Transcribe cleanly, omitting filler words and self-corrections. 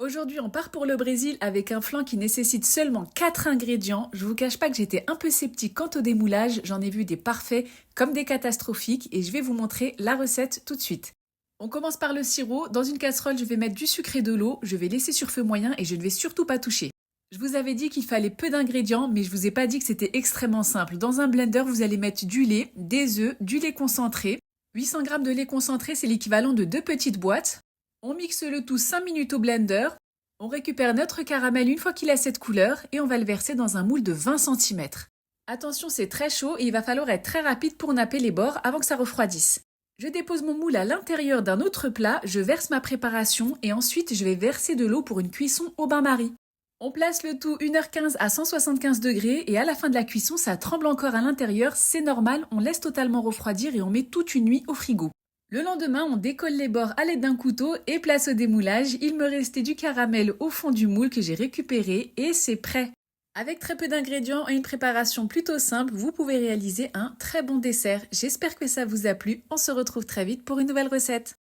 Aujourd'hui, on part pour le Brésil avec un flan qui nécessite seulement 4 ingrédients. Je vous cache pas que j'étais un peu sceptique quant au démoulage, j'en ai vu des parfaits comme des catastrophiques et je vais vous montrer la recette tout de suite. On commence par le sirop. Dans une casserole, je vais mettre du sucre et de l'eau, je vais laisser sur feu moyen et je ne vais surtout pas toucher. Je vous avais dit qu'il fallait peu d'ingrédients, mais je vous ai pas dit que c'était extrêmement simple. Dans un blender, vous allez mettre du lait, des œufs, du lait concentré. 800 g de lait concentré, c'est l'équivalent de 2 petites boîtes. On mixe le tout 5 minutes au blender. On récupère notre caramel une fois qu'il a cette couleur et on va le verser dans un moule de 20 cm. Attention, c'est très chaud et il va falloir être très rapide pour napper les bords avant que ça refroidisse. Je dépose mon moule à l'intérieur d'un autre plat, je verse ma préparation et ensuite je vais verser de l'eau pour une cuisson au bain-marie. On place le tout 1h15 à 175 degrés et à la fin de la cuisson, ça tremble encore à l'intérieur, c'est normal, on laisse totalement refroidir et on met toute une nuit au frigo. Le lendemain, on décolle les bords à l'aide d'un couteau et place au démoulage. Il me restait du caramel au fond du moule que j'ai récupéré et c'est prêt. Avec très peu d'ingrédients et une préparation plutôt simple, vous pouvez réaliser un très bon dessert. J'espère que ça vous a plu. On se retrouve très vite pour une nouvelle recette.